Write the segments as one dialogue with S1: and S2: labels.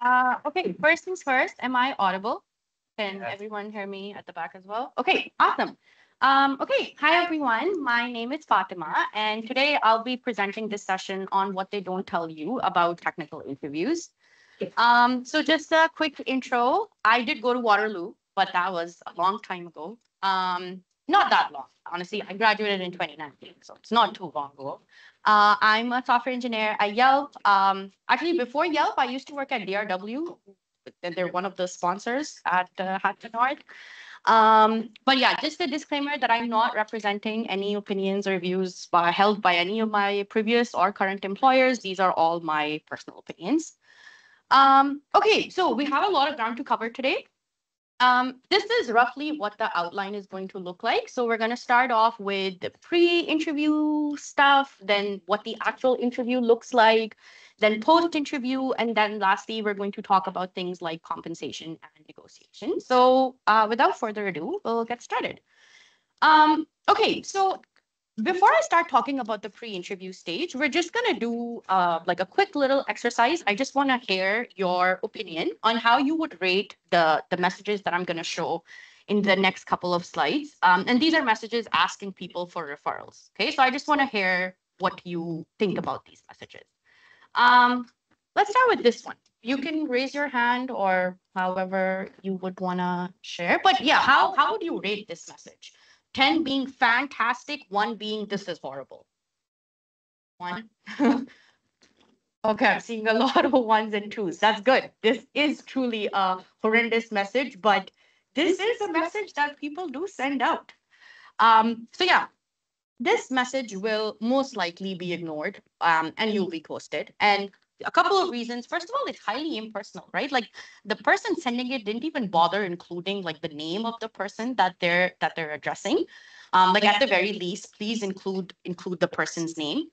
S1: Okay, first things first, am I audible? Can
S2: Yes.
S1: everyone hear me at the back as well? Okay, awesome. Okay, hi everyone. My name is Fatima, and today I'll be presenting this session on what they don't tell you about technical interviews. So just a quick intro. I did go to Waterloo, but that was a long time ago. Not that long, honestly. I graduated in 2019, so it's not too long ago. I'm a software engineer at Yelp. Actually, before Yelp, I used to work at DRW. They're one of the sponsors at Hackett North. But yeah, just a disclaimer that I'm not representing any opinions or views held by any of my previous or current employers. These are all my personal opinions. Okay, so we have a lot of ground to cover today. This is roughly what the outline is going to look like. So we're going to start off with the pre-interview stuff, then what the actual interview looks like, then post-interview, and then lastly, we're going to talk about things like compensation and negotiation. So without further ado, we'll get started. Okay, so before I start talking about the pre-interview stage, we're just gonna do like a quick little exercise. I just want to hear your opinion on how you would rate the messages that I'm gonna show in the next couple of slides. And these are messages asking people for referrals. Okay, so I just want to hear what you think about these messages. Um, let's start with this one. You can raise your hand or however you would want to share. But yeah, how would you rate this message? 10 being fantastic, one being this is horrible. One. Okay, I'm seeing a lot of ones and twos. That's good. This is truly a horrendous message, but this is a message that people do send out. So yeah, this message will most likely be ignored and you'll be ghosted. And a couple of reasons. First of all, it's highly impersonal, right? Like the person sending it didn't even bother including like the name of the person that they're addressing. Like at the very least, please include the person's name.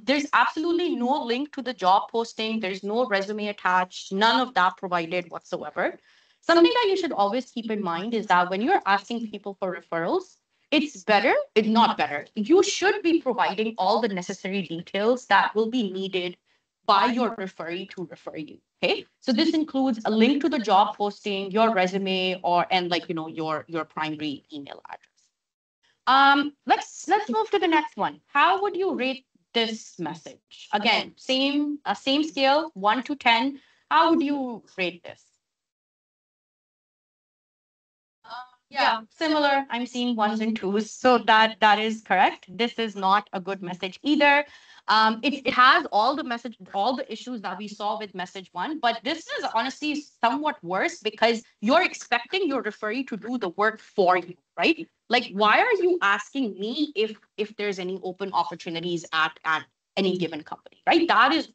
S1: There's absolutely no link to the job posting. There's no resume attached. None of that provided whatsoever. Something that you should always keep in mind is that when you're asking people for referrals, it's not better. You should be providing all the necessary details that will be needed by your referee to refer you. Okay. So this includes a link to the job posting, your resume, or and like your primary email address. Let's move to the next one. How would you rate this message? Again, same scale, 1 to 10. How would you rate this? Yeah, similar. I'm seeing ones and twos, so that is correct. This is not a good message either. It has all the issues that we saw with message one, but this is honestly somewhat worse because you're expecting your referee to do the work for you, right? Like, why are you asking me if there's any open opportunities at any given company, right? That is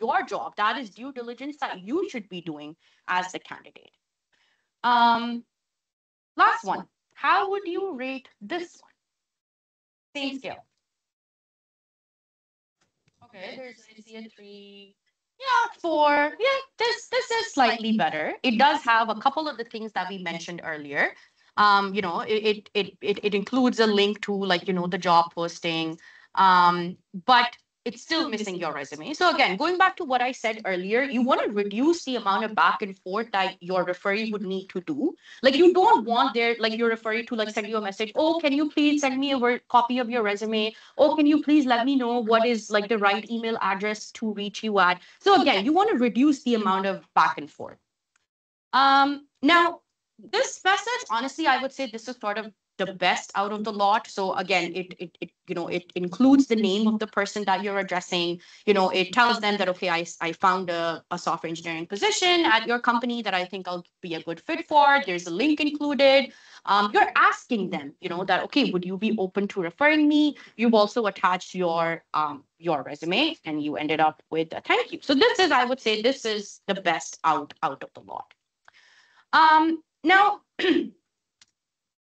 S1: your job. That is due diligence that you should be doing as the candidate. Um, Last one. How would you rate this one? Same scale. Okay, I see a three. Yeah, four. Yeah, this is slightly better. It does have a couple of the things that we mentioned earlier. It includes a link to like the job posting. But it's still missing your resume. So again, going back to what I said earlier, you want to reduce the amount of back and forth that your referee would need to do. Like you don't want your referee to like send you a message. Oh, can you please send me a copy of your resume? Oh, can you please let me know what is like the right email address to reach you at? So again, you want to reduce the amount of back and forth. Now this message, honestly, I would say this is sort of the best out of the lot. So again, it includes the name of the person that you're addressing. It tells them that okay, I found a software engineering position at your company that I think I'll be a good fit for. There's a link included. You're asking them, that okay, would you be open to referring me? You've also attached your resume, and you ended up with a thank you. So this is, I would say, this is the best out of the lot. Now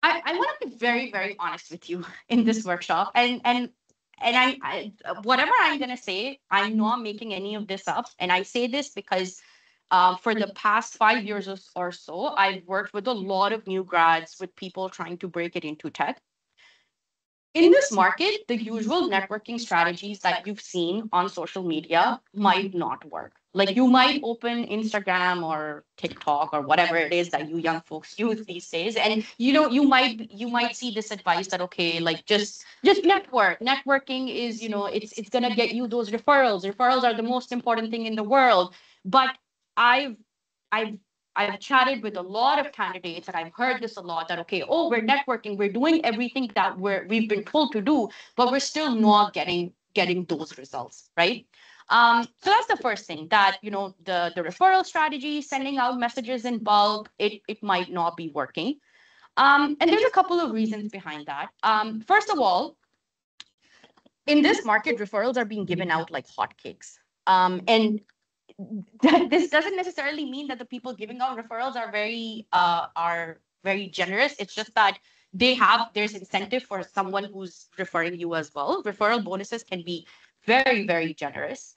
S1: I want to be very, very honest with you in this workshop, and whatever I'm gonna say, I'm not making any of this up, and I say this because for the past 5 years or so, I've worked with a lot of new grads, with people trying to break it into tech. in this market, the usual networking strategies that you've seen on social media might not work. Like you might open Instagram or TikTok or whatever it is that you young folks use these days, and you might see this advice that okay, like just network. Networking is it's gonna get you those referrals. Referrals are the most important thing in the world. But I've I've I've chatted with a lot of candidates and I've heard this a lot that okay, oh, we're networking, we're doing everything that we've been told to do, but we're still not getting those results, right? So that's the first thing that the referral strategy, sending out messages in bulk, it might not be working. And there's a couple of reasons behind that. First of all, in this market, referrals are being given out like hotcakes. And this doesn't necessarily mean that the people giving out referrals are very generous. It's just that there's incentive for someone who's referring you as well. Referral bonuses can be very generous.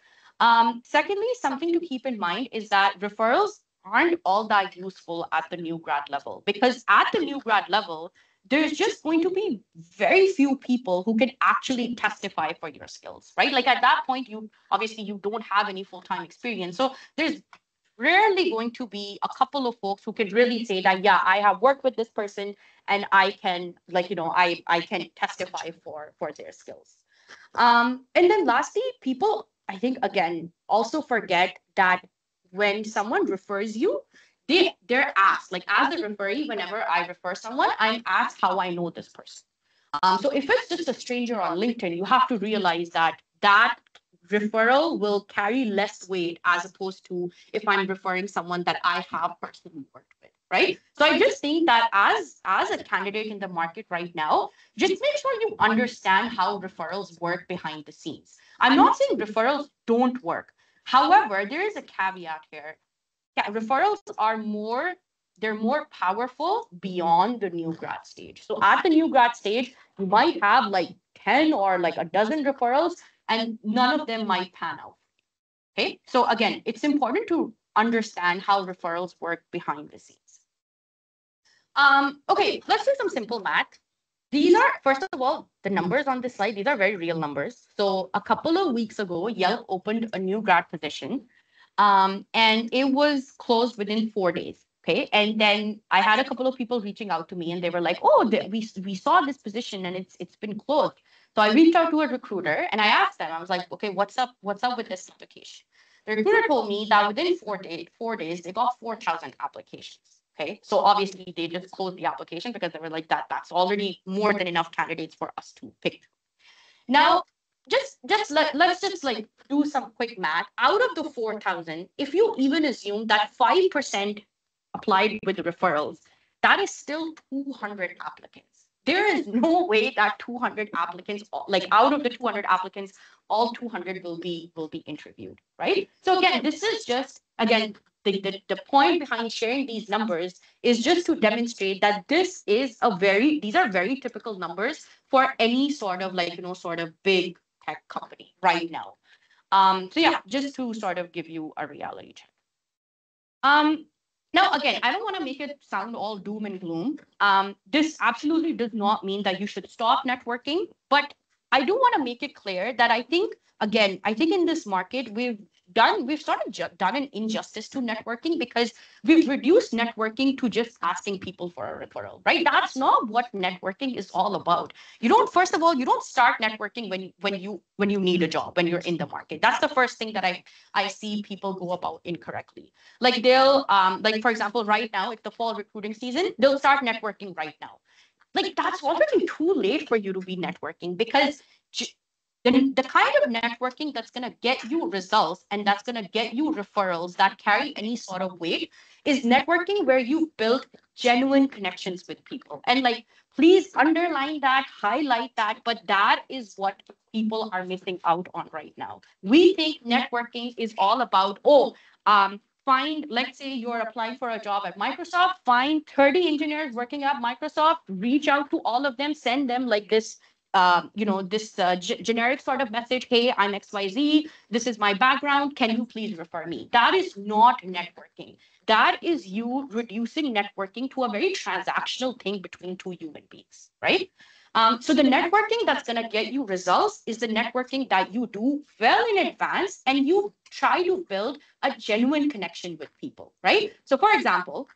S1: Secondly, something to keep in mind is that referrals aren't all that useful at the new grad level, because at the new grad level there's just going to be very few people who can actually testify for your skills, right? Like at that point, you obviously you don't have any full-time experience. So there's rarely going to be a couple of folks who can really say that, yeah, I have worked with this person and I can I can testify for their skills. And then lastly, people, I think again, also forget that when someone refers you, they're asked, like as the referee, whenever I refer someone, I'm asked how I know this person. So if it's just a stranger on LinkedIn, you have to realize that that referral will carry less weight as opposed to if I'm referring someone that I have personally worked with, right? So I just think that as a candidate in the market right now, just make sure you understand how referrals work behind the scenes. I'm not saying referrals don't work. However, there is a caveat here. Yeah, referrals are they're more powerful beyond the new grad stage. So at the new grad stage, you might have like 10 or like a dozen referrals and none of them might pan out. Okay. So again, it's important to understand how referrals work behind the scenes. Okay, let's do some simple math. These are, first of all, the numbers on this slide, these are very real numbers. So a couple of weeks ago, Yelp opened a new grad position, and it was closed within 4 days. Okay. And then I had a couple of people reaching out to me and they were like, oh, we saw this position and it's been closed. So I reached out to a recruiter and I asked them, I was like, okay, what's up with this application? The recruiter told me that within 4 days, they got 4,000 applications. Okay. So obviously they just closed the application because they were like, that's already more than enough candidates for us to pick. Now, let's just like do some quick math. Out of the 4,000, if you even assume that 5% applied with referrals, that is still 200 applicants. There is no way that 200 applicants, like out of the 200 applicants, all 200 will be interviewed, right? So again, this is just again the point behind sharing these numbers is just to demonstrate that these are very typical numbers for any sort of like sort of big tech company right now. So yeah, just to sort of give you a reality check. Now, again, I don't want to make it sound all doom and gloom. This absolutely does not mean that you should stop networking, but I do want to make it clear that I think in this market, we've sort of done an injustice to networking because we've reduced networking to just asking people for a referral, right? That's not what networking is all about. First of all, you don't start networking when you need a job, when you're in the market. That's the first thing that I see people go about incorrectly. Like they'll like for example, right now, it's the fall recruiting season, they'll start networking right now. Like that's already too late for you to be networking because the kind of networking that's going to get you results and that's going to get you referrals that carry any sort of weight is networking where you've built genuine connections with people. And like, please underline that, highlight that, but that is what people are missing out on right now. We think networking is all about, let's say you're applying for a job at Microsoft, find 30 engineers working at Microsoft, reach out to all of them, send them like this generic sort of message, hey, I'm XYZ, this is my background, can you please refer me? That is not networking. That is you reducing networking to a very transactional thing between two human beings, right? So the networking that's going to get you results is the networking that you do well in advance and you try to build a genuine connection with people, right? So for example,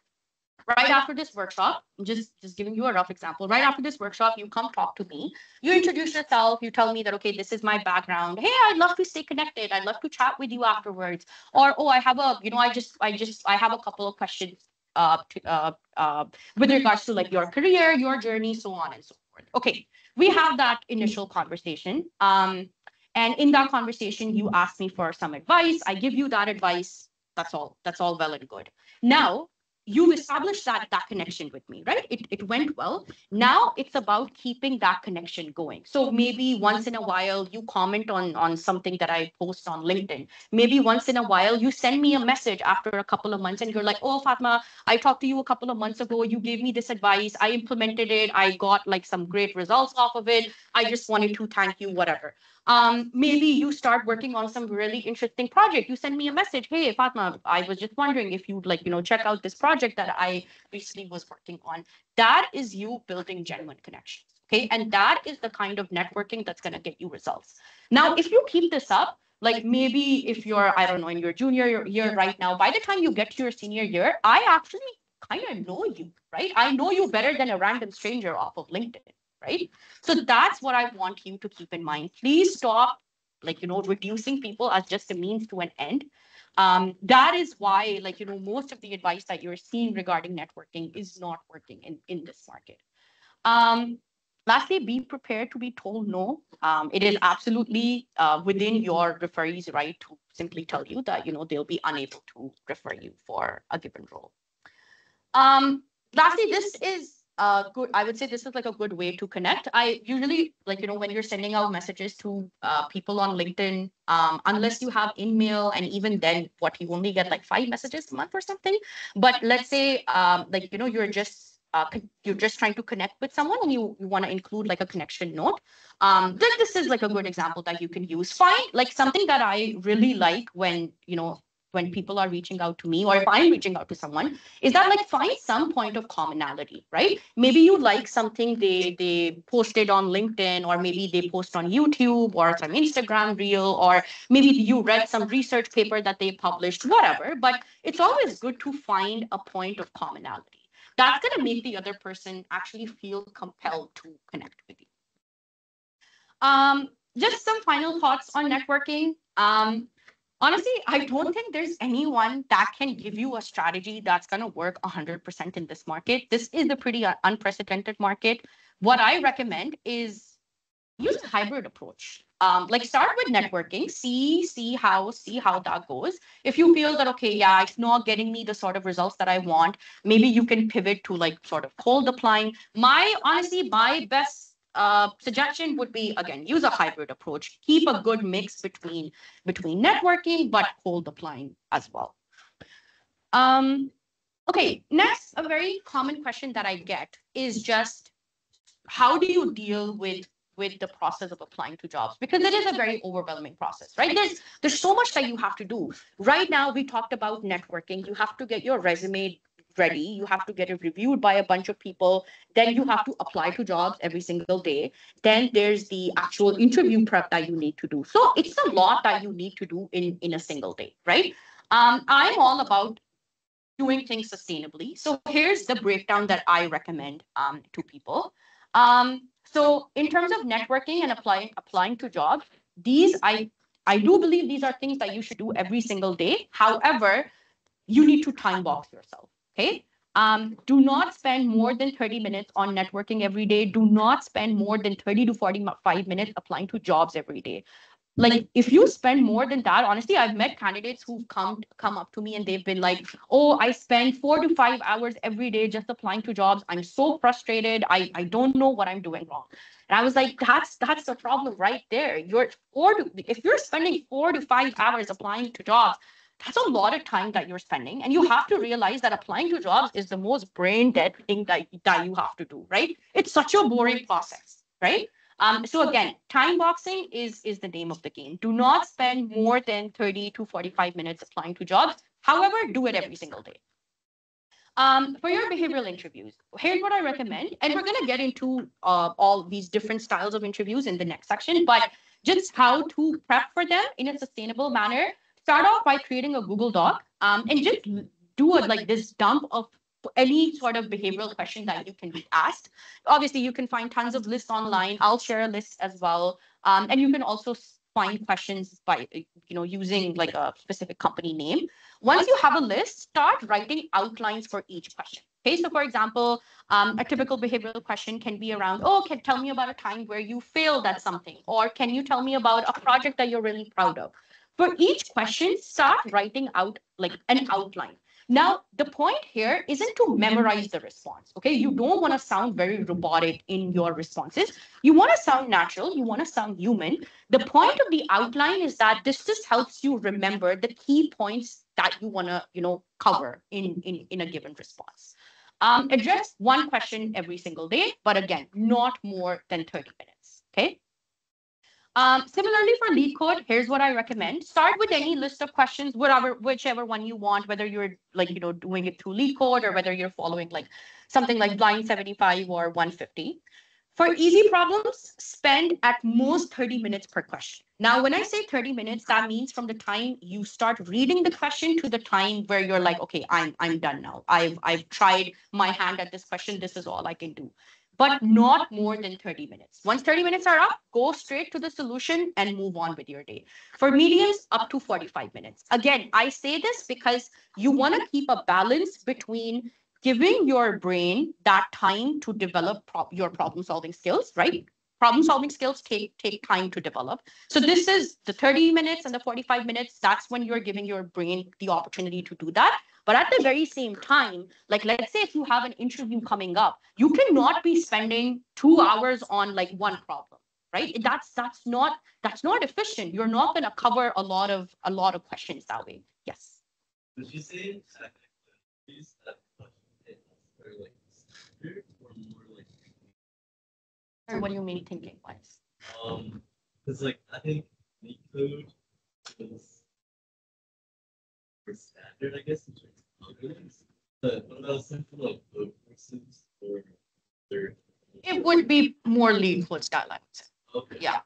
S1: right after this workshop, I'm just giving you a rough example. Right after this workshop, you come talk to me. You introduce yourself. You tell me that, okay, this is my background. Hey, I'd love to stay connected. I'd love to chat with you afterwards. Or, oh, I have a, I have a couple of questions with regards to like your career, your journey, so on and so forth. Okay, we have that initial conversation. And in that conversation, you ask me for some advice. I give you that advice. That's all. That's all well and good. Now, you've established that connection with me, right? It went well. Now it's about keeping that connection going. So maybe once in a while you comment on something that I post on LinkedIn. Maybe once in a while you send me a message after a couple of months and you're like, oh, Fatma, I talked to you a couple of months ago. You gave me this advice. I implemented it. I got like some great results off of it. I just wanted to thank you, whatever. Maybe you start working on some really interesting project. You send me a message. Hey, Fatma, I was just wondering if you'd like, check out this project that I recently was working on. That is you building genuine connections. Okay. And that is the kind of networking that's going to get you results. Now, if you keep this up, like maybe if you're, I don't know, in your junior year right now, by the time you get to your senior year, I actually kind of know you, right? I know you better than a random stranger off of LinkedIn, right? So that's what I want you to keep in mind. Please stop, like, reducing people as just a means to an end. That is why, like, most of the advice that you're seeing regarding networking is not working in this market. Lastly, be prepared to be told no. It is absolutely within your referee's right to simply tell you that, they'll be unable to refer you for a given role. Lastly, this is good. I would say this is like a good way to connect. I usually like, when you're sending out messages to people on LinkedIn, unless you have email, and even then, what you only get like 5 messages a month or something. But let's say, like, you're just trying to connect with someone and you want to include like a connection note. This is like a good example that you can use. Find like something that I really like when people are reaching out to me, or if I'm reaching out to someone, is that like find some point of commonality, right? Maybe you like something they posted on LinkedIn, or maybe they post on YouTube or some Instagram reel, or maybe you read some research paper that they published, whatever. But it's always good to find a point of commonality. That's going to make the other person actually feel compelled to connect with you. Just some final thoughts on networking. Honestly, I don't think there's anyone that can give you a strategy that's going to work 100% in this market. This is a pretty unprecedented market. What I recommend is use a hybrid approach. Like start with networking, see how that goes. If you feel that, okay, yeah, it's not getting me the sort of results that I want, maybe you can pivot to like sort of cold applying. My best suggestion would be, again, use a hybrid approach. Keep a good mix between networking but cold applying as well. Okay, next, a very common question that I get is just how do you deal with the process of applying to jobs, because it is a very overwhelming process, right? There's so much that you have to do. Right now we talked about networking. You have to get your resume ready, you have to get it reviewed by a bunch of people, then you have to apply to jobs every single day, then there's the actual interview prep that you need to do. So it's a lot that you need to do in a single day, right? I'm all about doing things sustainably. So here's the breakdown that I recommend to people. So in terms of networking and applying to jobs, these I do believe these are things that you should do every single day. However, you need to time box yourself. Okay. Do not spend more than 30 minutes on networking every day. Do not spend more than 30 to 45 minutes applying to jobs every day. Like if you spend more than that, honestly, I've met candidates who've come up to me and they've been like, oh, I spend 4 to 5 hours every day just applying to jobs. I'm so frustrated. I don't know what I'm doing wrong. And I was like, that's the problem right there. If you're spending 4 to 5 hours applying to jobs, that's a lot of time that you're spending. And you have to realize that applying to jobs is the most brain dead thing that you have to do, right? It's such a boring process, right? So again, time boxing is the name of the game. Do not spend more than 30 to 45 minutes applying to jobs. However, do it every single day. For your behavioral interviews, here's what I recommend. And we're going to get into all these different styles of interviews in the next section, but just how to prep for them in a sustainable manner. Start off by creating a Google Doc and just do it like this dump of any sort of behavioral question that you can be asked. Obviously, you can find tons of lists online. I'll share a list as well. And you can also find questions by using like a specific company name. Once you have a list, start writing outlines for each question. Okay, so for example, a typical behavioral question can be around, oh, can tell me about a time where you failed at something, or can you tell me about a project that you're really proud of? For each question, start writing out like an outline. Now, the point here isn't to memorize the response. Okay, you don't want to sound very robotic in your responses. You want to sound natural. You want to sound human. The point of the outline is that this just helps you remember the key points that you want to cover in a given response. Address one question every single day, but again, not more than 30 minutes. Okay. Similarly for LeetCode, here's what I recommend. Start with any list of questions, whichever one you want, whether you're doing it through LeetCode or whether you're following like something like Blind 75 or 150. For easy problems, spend at most 30 minutes per question. Now, when I say 30 minutes, that means from the time you start reading the question to the time where you're like, okay, I'm done now. I've tried my hand at this question. This is all I can do. But not more than 30 minutes. Once 30 minutes are up, go straight to the solution and move on with your day. For mediums, up to 45 minutes. Again, I say this because you want to keep a balance between giving your brain that time to develop your problem solving skills, right? Problem solving skills take time to develop. So this is the 30 minutes and the 45 minutes. That's when you're giving your brain the opportunity to do that. But at the very same time, like let's say if you have an interview coming up, you cannot be spending 2 hours on like one problem, right? That's not efficient. You're not going to cover a lot of questions that way. Yes.
S2: Did you say these or like standard or more like
S1: or what do you mean thinking wise?
S2: Because like I think LeetCode was for standard, I guess, in terms of algorithms. But what about simple like code courses or third?
S1: It would be more LeetCode style, I would say.
S2: Okay.
S1: Yeah.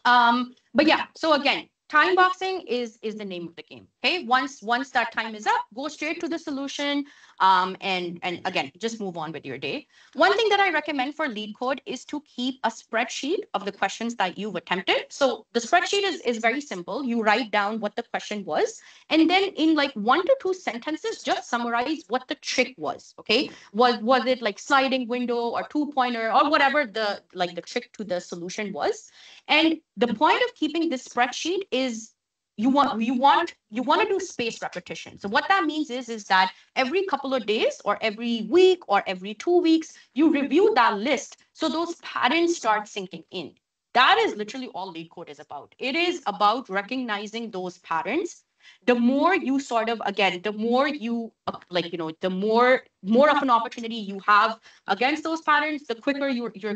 S1: But yeah, so again, time boxing is the name of the game. Okay, once that time is up, go straight to the solution. And again, just move on with your day. One thing that I recommend for LeetCode is to keep a spreadsheet of the questions that you've attempted. So the spreadsheet is very simple. You write down what the question was, and then in like 1 to 2 sentences, just summarize what the trick was. Okay, was it like sliding window or 2-pointer or whatever the trick to the solution was. And the point of keeping this spreadsheet is you want to do spaced repetition. So what that means is that every couple of days or every week or every 2 weeks, you review that list so those patterns start sinking in. That is literally all LeetCode is about. It is about recognizing those patterns. The more you sort of, again, the more you the more of an opportunity you have against those patterns, the quicker you're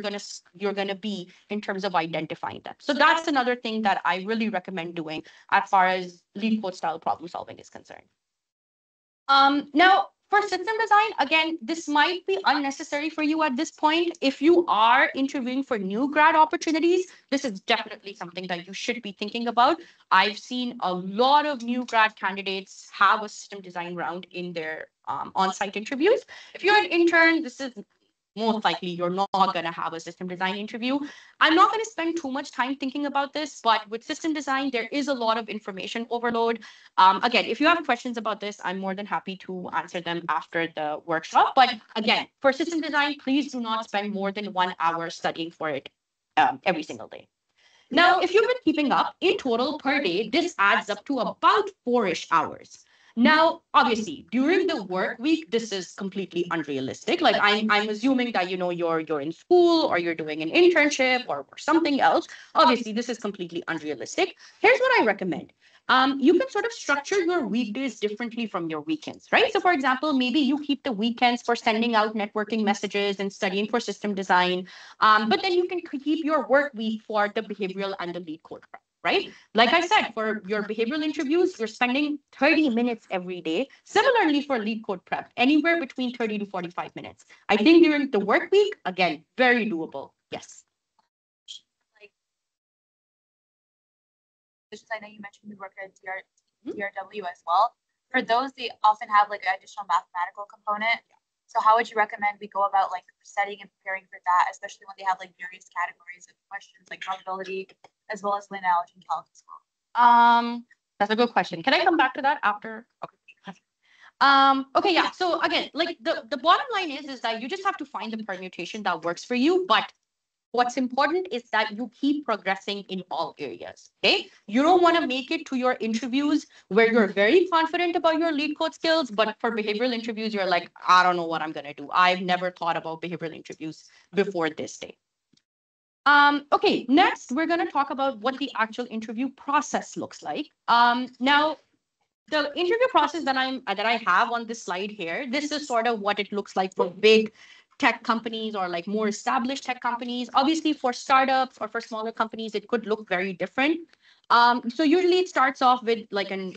S1: gonna be in terms of identifying them. So that's another thing that I really recommend doing as far as LeetCode style problem solving is concerned. Now, for system design, again, this might be unnecessary for you at this point. If you are interviewing for new grad opportunities, this is definitely something that you should be thinking about. I've seen a lot of new grad candidates have a system design round in their on-site interviews. If you're an intern, this is most likely you're not going to have a system design interview. I'm not going to spend too much time thinking about this, but with system design, there is a lot of information overload. Again, if you have questions about this, I'm more than happy to answer them after the workshop. But again, for system design, please do not spend more than 1 hour studying for it every single day. Now, if you've been keeping up, in total per day, this adds up to about 4-ish hours. Now, obviously, during the work week, this is completely unrealistic. Like I'm assuming that you're in school or you're doing an internship or something else. Obviously, this is completely unrealistic. Here's what I recommend. You can sort of structure your weekdays differently from your weekends, right? So for example, maybe you keep the weekends for sending out networking messages and studying for system design. But then you can keep your work week for the behavioral and the LeetCode prep. right? Like I said, for your behavioral interviews, you're spending 30 minutes every day. Similarly for lead code prep, anywhere between 30 to 45 minutes. I think during the work week, again, very doable. Yes.
S3: Like, I know you mentioned you work at DRW as well. For those, they often have like an additional mathematical component. So how would you recommend we go about like studying and preparing for that, especially when they have like various categories of questions like probability as well as lineage and calc as well?
S1: That's a good question. Can I come back to that after? Okay. Okay, yeah. So again, like the bottom line is that you just have to find the permutation that works for you. But what's important is that you keep progressing in all areas. Okay. You don't want to make it to your interviews where you're very confident about your lead code skills, but for behavioral interviews, you're like, I don't know what I'm gonna do. I've never thought about behavioral interviews before this day. Okay, next we're going to talk about what the actual interview process looks like. Now, the interview process that I have on this slide here, this is sort of what it looks like for big tech companies or like more established tech companies. Obviously, for startups or for smaller companies, it could look very different. So usually it starts off with like an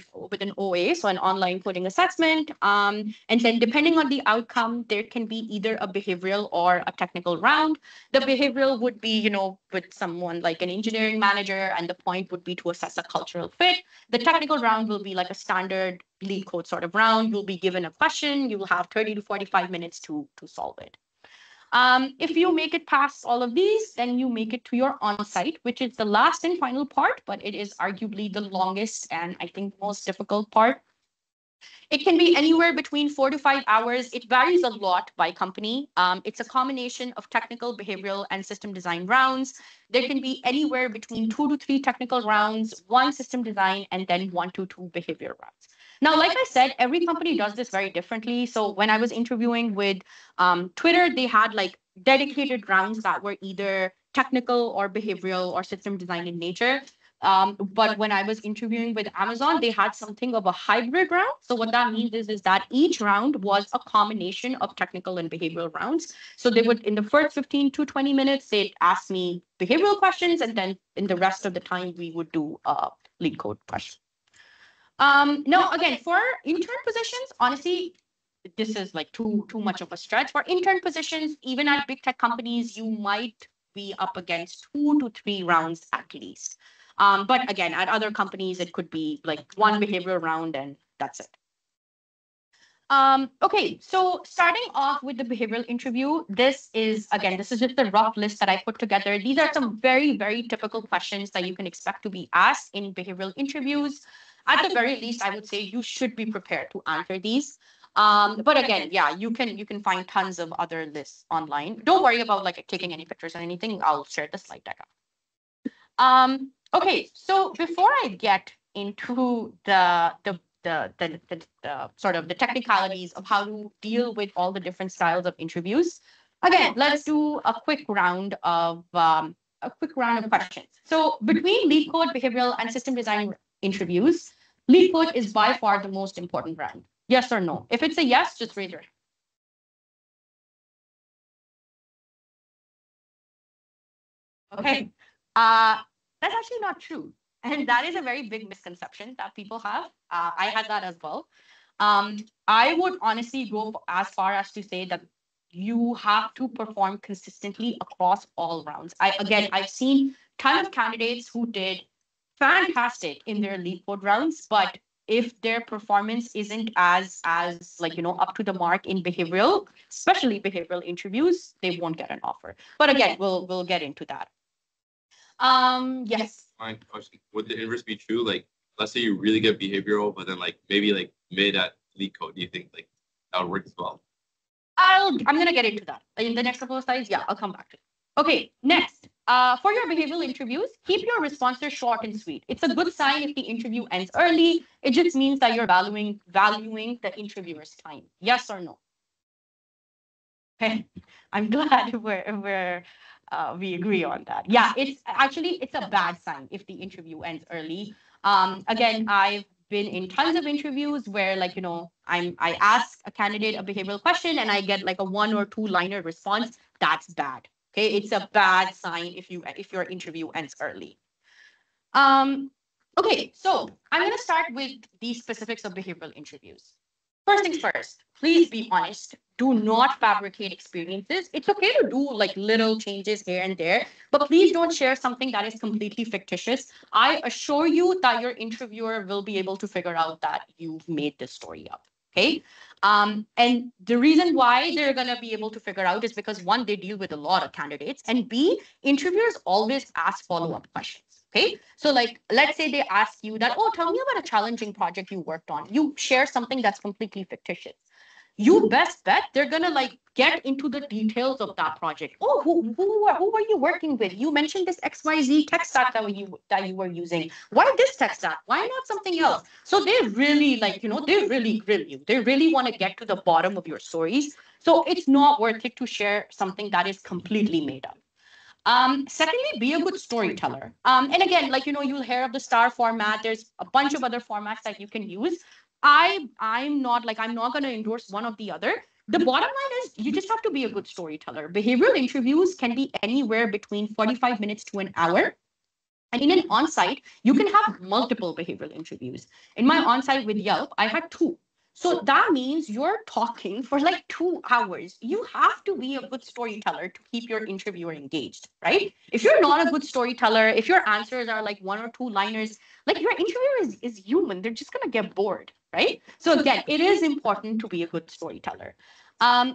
S1: OA, so an online coding assessment. And then depending on the outcome, there can be either a behavioral or a technical round. The behavioral would be, with someone like an engineering manager, and the point would be to assess a cultural fit. The technical round will be like a standard lead code sort of round. You'll be given a question. You will have 30 to 45 minutes to solve it. If you make it past all of these, then you make it to your on-site, which is the last and final part, but it is arguably the longest and I think most difficult part. It can be anywhere between 4 to 5 hours. It varies a lot by company. It's a combination of technical, behavioral, and system design rounds. There can be anywhere between 2 to 3 technical rounds, 1 system design, and then 1 to 2 behavior rounds. Now, like I said, every company does this very differently. So when I was interviewing with Twitter, they had like dedicated rounds that were either technical or behavioral or system design in nature. But when I was interviewing with Amazon, they had something of a hybrid round. So what that means is that each round was a combination of technical and behavioral rounds. So they would, in the first 15 to 20 minutes, they'd ask me behavioral questions, and then in the rest of the time, we would do a lead code question. Now, again, for intern positions, honestly, this is like too much of a stretch. For intern positions, even at big tech companies, you might be up against 2 to 3 rounds at least. But again, at other companies, it could be like 1 behavioral round and that's it. Okay, so starting off with the behavioral interview, this is just a rough list that I put together. These are some very, very typical questions that you can expect to be asked in behavioral interviews. At the very least, I would say you should be prepared to answer these. But again, yeah, you can find tons of other lists online. Don't worry about like taking any pictures or anything. I'll share the slide deck. Okay, so before I get into the sort of the technicalities of how to deal with all the different styles of interviews, again, let's do a quick round of questions. So between lead code, behavioral, and system design interviews, lead code is by far the most important round. Yes or no? If it's a yes, just raise your hand. Okay. That's actually not true. And that is a very big misconception that people have. I had that as well. I would honestly go as far as to say that you have to perform consistently across all rounds. I've seen a ton of candidates who did fantastic in their lead code rounds, but if their performance isn't as like up to the mark in behavioral, especially behavioral interviews, they won't get an offer. But again, we'll get into that. Yes.
S4: My question: would the inverse be true? Like, let's say you really get behavioral, but then like maybe like mid at lead code. Do you think like that would work as well?
S1: I'm gonna get into that in the next couple of slides. Yeah, I'll come back to it. Okay, next. For your behavioral interviews, keep your responses short and sweet. It's a good sign if the interview ends early. It just means that you're valuing the interviewer's time. Yes or no? Okay, I'm glad we agree on that. Yeah, it's a bad sign if the interview ends early. Again, I've been in tons of interviews where I ask a candidate a behavioral question and I get like a 1 or 2 liner response. That's bad. Okay, it's a bad sign if your interview ends early. Okay, so I'm going to start with the specifics of behavioral interviews. First things first, please be honest. Do not fabricate experiences. It's okay to do like little changes here and there, but please don't share something that is completely fictitious. I assure you that your interviewer will be able to figure out that you've made this story up. Okay. And the reason why they're going to be able to figure out is because one, they deal with a lot of candidates, and B, interviewers always ask follow-up questions. Okay. So, like, let's say they ask you that, oh, tell me about a challenging project you worked on. You share something that's completely fictitious. You best bet they're gonna like get into the details of that project. Oh, who were you working with? You mentioned this XYZ tech stack that you were using. Why this tech stack? Why not something else? So they really like, they really grill you. They really want to get to the bottom of your stories. So it's not worth it to share something that is completely made up. Secondly, be a good storyteller. And again, like, you'll hear of the star format. There's a bunch of other formats that you can use. I'm not going to endorse one or the other. The bottom line is you just have to be a good storyteller. Behavioral interviews can be anywhere between 45 minutes to an hour. And in an on-site, you can have multiple behavioral interviews. In my on-site with Yelp, I had two. So that means you're talking for like 2 hours. You have to be a good storyteller to keep your interviewer engaged, right? If you're not a good storyteller, if your answers are like one or two liners, like your interviewer is human, they're just going to get bored, right? So again, it is important to be a good storyteller.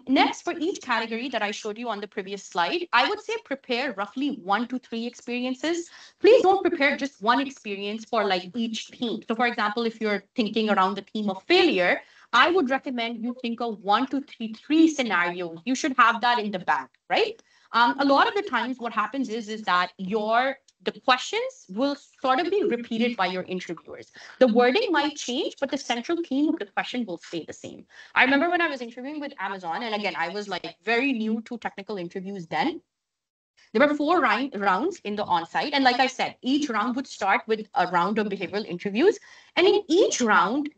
S1: Next, for each category that I showed you on the previous slide, I would say prepare roughly 1 to 3 experiences. Please don't prepare just one experience for like each theme. So for example, if you're thinking around the theme of failure, I would recommend you think of 1 to 3 scenarios. You should have that in the back, right? A lot of the times what happens is that the questions will sort of be repeated by your interviewers. The wording might change, but the central theme of the question will stay the same. I remember when I was interviewing with Amazon, and again, I was like very new to technical interviews then. There were 4 rounds in the on-site. And like I said, each round would start with a round of behavioral interviews. And in each round,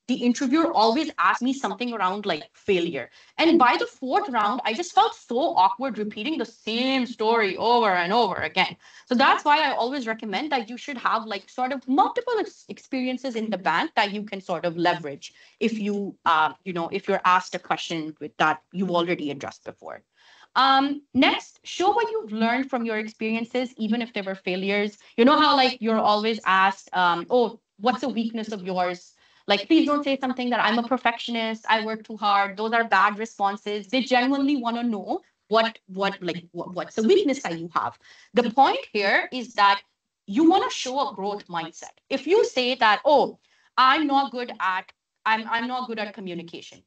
S1: the interviewer always asked me something around like failure. And by the 4th round, I just felt so awkward repeating the same story over and over again. So that's why I always recommend that you should have like sort of multiple experiences in the bank that you can sort of leverage if if you're asked a question with that you've already addressed before. Next, show what you've learned from your experiences, even if they were failures. You know how like you're always asked, oh, what's a weakness of yours? Like, please don't say something that I'm a perfectionist, I work too hard. Those are bad responses. They genuinely want to know what's the weakness that you have. The point here is that you want to show a growth mindset. If you say that, oh, I'm not good at I'm not good at communication,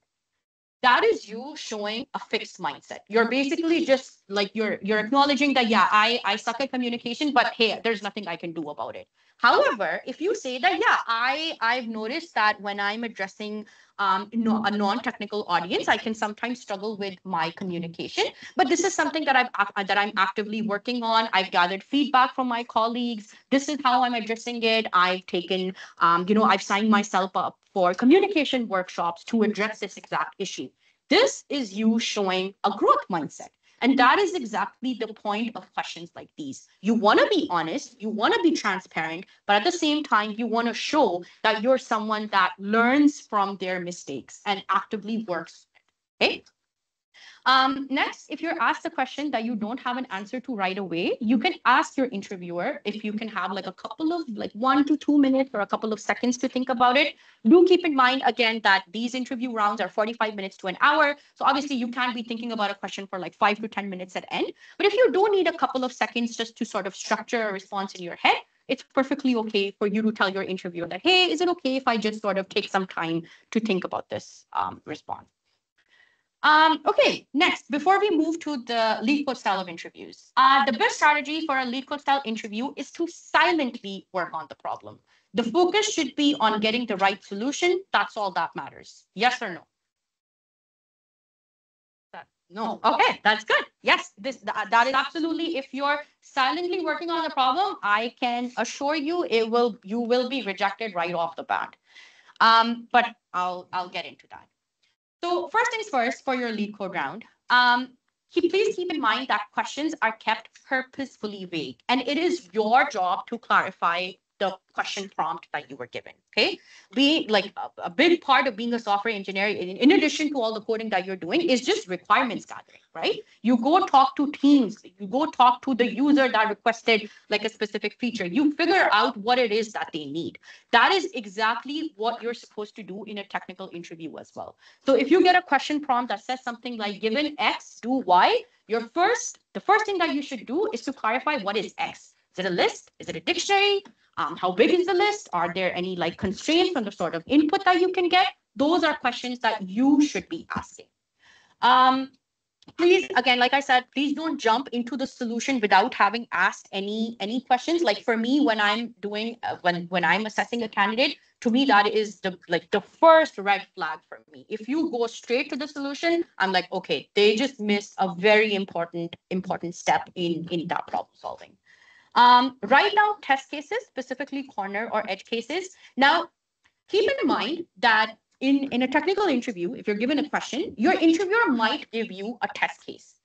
S1: that is you showing a fixed mindset. You're basically just like you're acknowledging that, yeah, I suck at communication, but hey, there's nothing I can do about it. However, if you say that, yeah, I've noticed that when I'm addressing a non-technical audience, I can sometimes struggle with my communication, but this is something that I'm actively working on. I've gathered feedback from my colleagues. This is how I'm addressing it. I've taken I've signed myself up for communication workshops to address this exact issue. This is you showing a growth mindset. And that is exactly the point of questions like these. You want to be honest, you want to be transparent, but at the same time, you want to show that you're someone that learns from their mistakes and actively works. Okay. Next, if you're asked a question that you don't have an answer to right away, you can ask your interviewer if you can have like a couple of like 1 to 2 minutes or a couple of seconds to think about it. Do keep in mind again that these interview rounds are 45 minutes to an hour. So obviously you can't be thinking about a question for like 5 to 10 minutes at end. But if you do need a couple of seconds just to sort of structure a response in your head, it's perfectly okay for you to tell your interviewer that, hey, is it okay if I just sort of take some time to think about this response? Okay, next, before we move to the lead code style of interviews, the best strategy for a lead code style interview is to silently work on the problem. The focus should be on getting the right solution. That's all that matters. Yes or no? No. Okay, that's good. Yes, that is absolutely. If you're silently working on the problem, I can assure you you will be rejected right off the bat. But I'll get into that. So first things first for your lead code round. please keep in mind that questions are kept purposefully vague, and it is your job to clarify the question prompt that you were given. Okay, being like a big part of being a software engineer, in addition to all the coding that you're doing, is just requirements gathering, right? You go talk to teams, you go talk to the user that requested like a specific feature, you figure out what it is that they need. That is exactly what you're supposed to do in a technical interview as well. So if you get a question prompt that says something like given X, do Y, the first thing that you should do is to clarify what is X. Is it a list? Is it a dictionary? How big is the list? Are there any like constraints on the sort of input that you can get? Those are questions that you should be asking. Please, again, like I said, please don't jump into the solution without having asked any questions. Like for me, when I'm doing when I'm assessing a candidate, to me that is the first red flag for me. If you go straight to the solution, I'm like, okay, they just missed a very important step in that problem solving. Right now, test cases, specifically corner or edge cases. Now, keep in mind that in a technical interview, if you're given a question, your interviewer might give you a test case.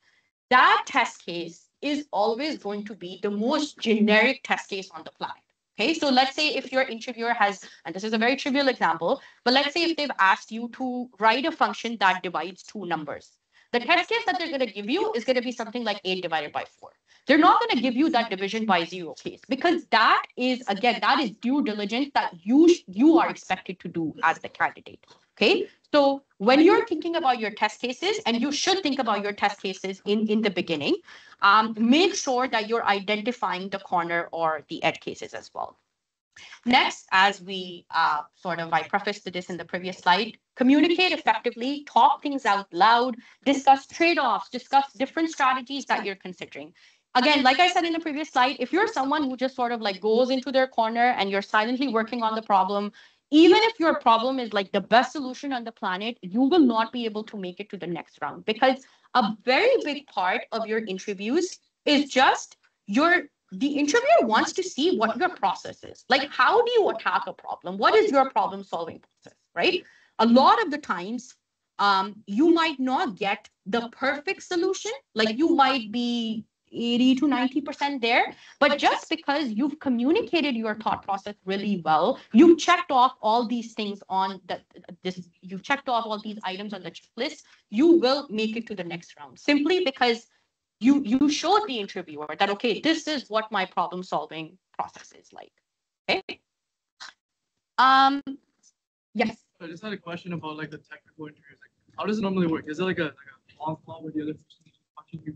S1: That test case is always going to be the most generic test case on the planet. Okay, so let's say if your interviewer has, and this is a very trivial example, but let's say if they've asked you to write a function that divides two numbers. The test case that they're going to give you is going to be something like 8 divided by 4. They're not going to give you that division by 0 case, because that is, again, that is due diligence that you are expected to do as the candidate. Okay, so when you're thinking about your test cases, and you should think about your test cases in the beginning, make sure that you're identifying the corner or the edge cases as well. Next, as we I prefaced this in the previous slide, communicate effectively, talk things out loud, discuss trade-offs, discuss different strategies that you're considering. Again, like I said in the previous slide, if you're someone who just sort of like goes into their corner and you're silently working on the problem, even if your problem is like the best solution on the planet, you will not be able to make it to the next round, because a very big part of your interviews is just the interviewer wants to see what your process is. Like, how do you attack a problem? What is your problem solving process, right? A lot of the times, you might not get the perfect solution. Like you might be 80 to 90% there, but just because you've communicated your thought process really well, you've checked off all these things on you've checked off all these items on the checklist, you will make it to the next round, simply because you showed the interviewer that, okay, this is what my problem solving process is like. Okay. Yes.
S5: I just had a question about like the technical interviews. Like, how does it normally work? Is it like a long call with the other person watching you?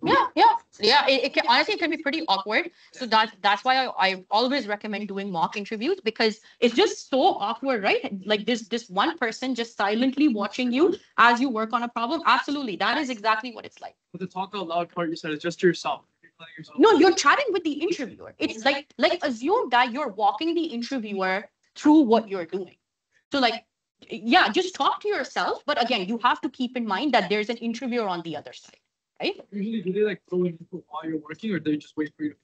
S1: Yeah. It can, honestly, it can be pretty awkward. So that's why I always recommend doing mock interviews, because it's just so awkward, right? Like this one person just silently watching you as you work on a problem. Absolutely, that is exactly what it's like.
S5: But the talk out loud part, you said, it's just to yourself.
S1: No, you're chatting with the interviewer. It's like assume that you're walking the interviewer through what you're doing. So like, yeah, just talk to yourself. But again, you have to keep in mind that there's an interviewer on the other side, right?
S5: Usually, do they like throw in input while you're working, or do they just wait for you to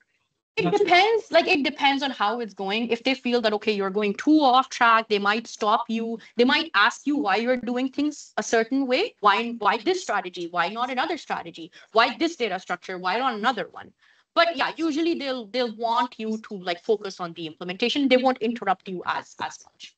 S1: finish? It depends. Like, it depends on how it's going. If they feel that, okay, you're going too off track, they might stop you. They might ask you why you're doing things a certain way. Why this strategy? Why not another strategy? Why this data structure? Why not another one? But yeah, usually they'll want you to like focus on the implementation. They won't interrupt you as much.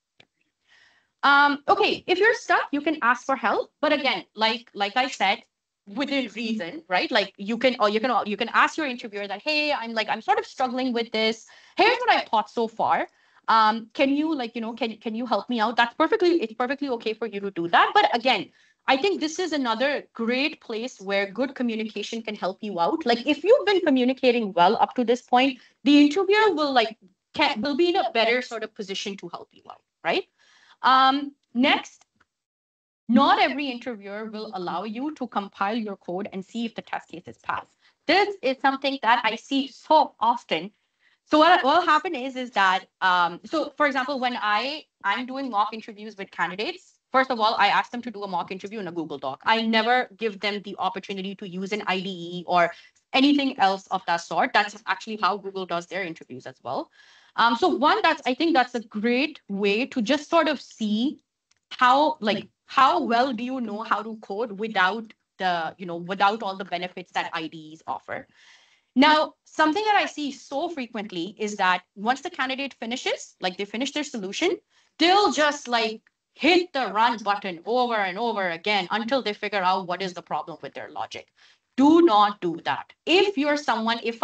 S1: Okay, if you're stuck, you can ask for help. But again, like I said, within reason, right? Like you can ask your interviewer that, hey, I'm sort of struggling with this. Here's what I thought so far. Can you can you help me out? It's perfectly okay for you to do that. But again, I think this is another great place where good communication can help you out. Like if you've been communicating well up to this point, the interviewer will be in a better sort of position to help you out, right? Next, not every interviewer will allow you to compile your code and see if the test case is passed. This is something that I see so often. So what will happen is that, so for example, when I'm doing mock interviews with candidates, first of all, I ask them to do a mock interview in a Google Doc. I never give them the opportunity to use an IDE or anything else of that sort. That's actually how Google does their interviews as well. So I think that's a great way to just sort of see how well do you know how to code without the, without all the benefits that IDEs offer. Now, something that I see so frequently is that once the candidate finishes, like they finish their solution, they'll just like hit the run button over and over again until they figure out what is the problem with their logic. Do not do that. If you're someone, if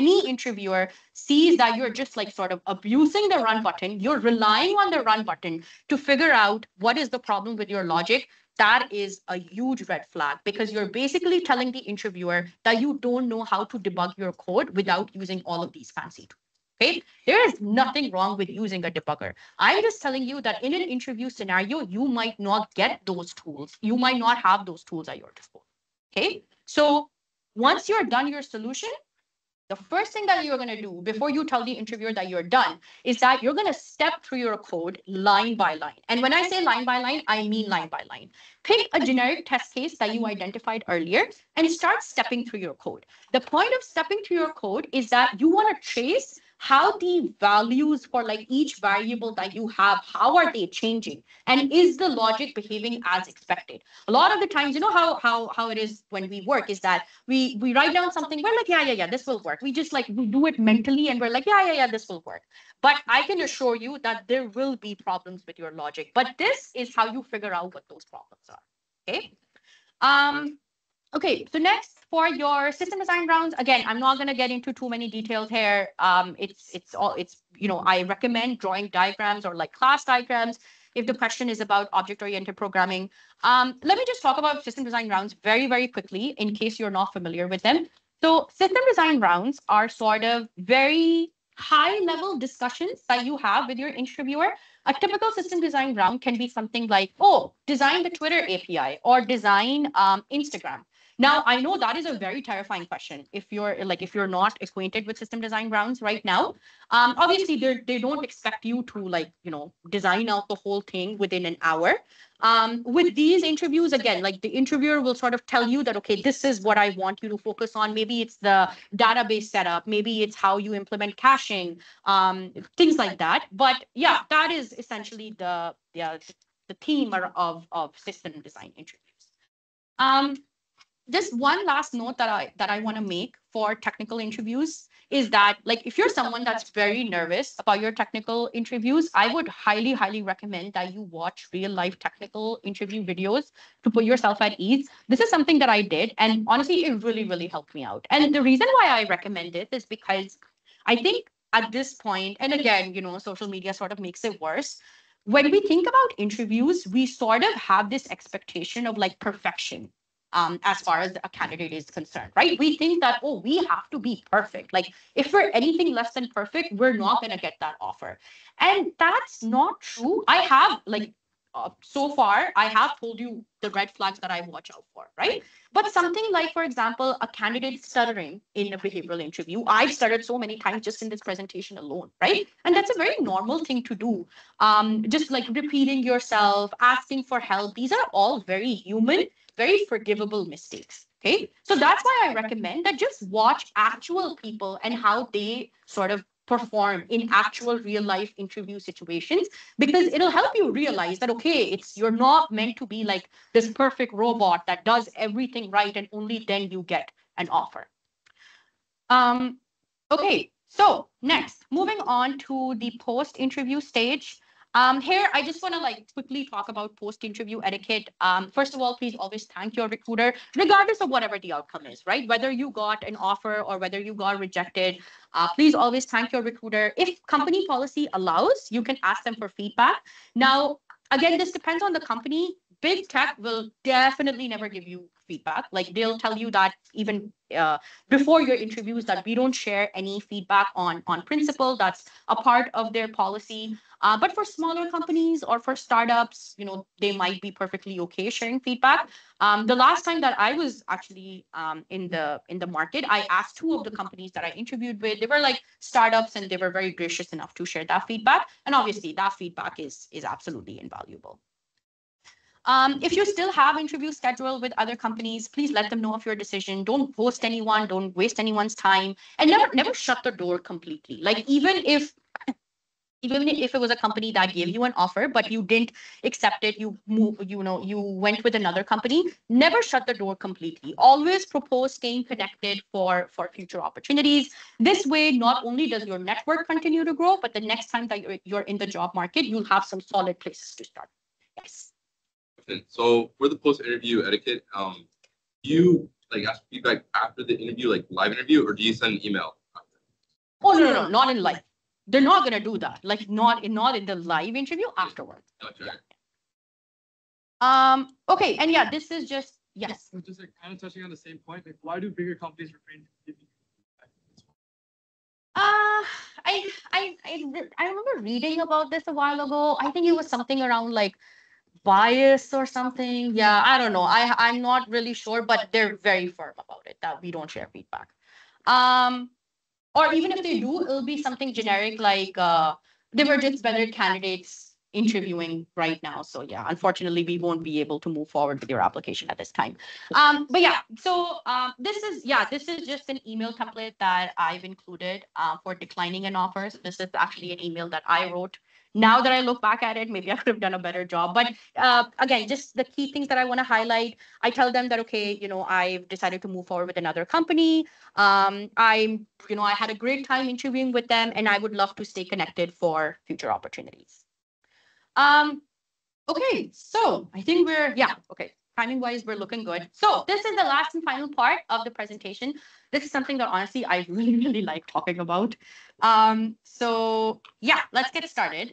S1: any interviewer sees that you're just like sort of abusing the run button, you're relying on the run button to figure out what is the problem with your logic, that is a huge red flag, because you're basically telling the interviewer that you don't know how to debug your code without using all of these fancy tools. Okay, there is nothing wrong with using a debugger. I'm just telling you that in an interview scenario, you might not get those tools. You might not have those tools at your disposal. Okay, so once you're done your solution, the first thing that you're going to do before you tell the interviewer that you're done is that you're going to step through your code line by line. And when I say line by line, I mean line by line. Pick a generic test case that you identified earlier and start stepping through your code. The point of stepping through your code is that you want to trace how the values for like each variable that you have, how are they changing? And is the logic behaving as expected? A lot of the times, how it is when we work is that we write down something, we're like, yeah, this will work. We just like, we do it mentally and we're like, yeah, this will work. But I can assure you that there will be problems with your logic. But this is how you figure out what those problems are, okay? Okay, so next for your system design rounds, again, I'm not going to get into too many details here. I recommend drawing diagrams or like class diagrams if the question is about object-oriented programming. Let me just talk about system design rounds very, very quickly in case you're not familiar with them. So system design rounds are sort of very high-level discussions that you have with your interviewer. A typical system design round can be something like, design the Twitter API or design Instagram. Now, I know that is a very terrifying question if you're not acquainted with system design rounds right now. Obviously, they don't expect you to design out the whole thing within an hour. With these interviews, again, like the interviewer will sort of tell you that, okay, this is what I want you to focus on. Maybe it's the database setup. Maybe it's how you implement caching, things like that. But yeah, that is essentially the theme of system design interviews. Just one last note that I want to make for technical interviews is that, like, if you're someone that's very nervous about your technical interviews, I would highly, highly recommend that you watch real life technical interview videos to put yourself at ease. This is something that I did, and honestly, it really, really helped me out. And the reason why I recommend it is because I think at this point, and again, social media sort of makes it worse. When we think about interviews, we sort of have this expectation of like perfection. As far as a candidate is concerned, right? We think that, we have to be perfect. Like if we're anything less than perfect, we're not going to get that offer. And that's not true. I have so far, I have told you the red flags that I watch out for, right? But something like, for example, a candidate stuttering in a behavioral interview. I've stuttered so many times just in this presentation alone, right? And that's a very normal thing to do. Just like repeating yourself, asking for help. These are all very human, very forgivable mistakes. Okay, so that's why I recommend that just watch actual people and how they sort of perform in actual real life interview situations, because it'll help you realize that, okay, you're not meant to be like this perfect robot that does everything right and only then you get an offer. Okay, so next, moving on to the post-interview stage. Here, I just want to quickly talk about post-interview etiquette. First of all, please always thank your recruiter, regardless of whatever the outcome is, right? Whether you got an offer or whether you got rejected, please always thank your recruiter. If company policy allows, you can ask them for feedback. Now, again, this depends on the company. Big tech will definitely never give you feedback. Like they'll tell you that even before your interviews that we don't share any feedback on principle. That's a part of their policy. But for smaller companies or for startups, they might be perfectly okay sharing feedback. The last time that I was actually in the market, I asked 2 of the companies that I interviewed with. They were like startups and they were very gracious enough to share that feedback. And obviously that feedback is absolutely invaluable. If you still have interviews scheduled with other companies, please let them know of your decision. Don't ghost anyone, don't waste anyone's time, and never shut the door completely. Like even if even if it was a company that gave you an offer, but you didn't accept it, you went with another company, never shut the door completely. Always propose staying connected for future opportunities. This way, not only does your network continue to grow, but the next time that you're in the job market, you'll have some solid places to start. Yes.
S4: So for the post-interview etiquette, do you like ask feedback after the interview, like live interview, or do you send an email?
S1: Oh, no, not in live. They're not gonna do that. Like not in the live interview, afterwards.
S4: Gotcha.
S1: Yeah. Okay, and yeah, this is just yes.
S5: So just like kind of touching on the same point, like why do bigger companies refrain from giving you feedback?
S1: I remember reading about this a while ago. I think it was something around like bias or something. Yeah, I don't know. I'm not really sure, but they're very firm about it that we don't share feedback. Or even if they do, it'll be something generic like there were just better candidates interviewing right now. So yeah, unfortunately, we won't be able to move forward with your application at this time. But yeah, so this is just an email template that I've included for declining an offer. So this is actually an email that I wrote. Now that I look back at it, maybe I could have done a better job. But again, just the key things that I want to highlight. I tell them that, okay, I've decided to move forward with another company. I had a great time interviewing with them, and I would love to stay connected for future opportunities. Okay, so I think timing wise, we're looking good. So this is the last and final part of the presentation. This is something that honestly I really, really like talking about. So yeah, let's get started.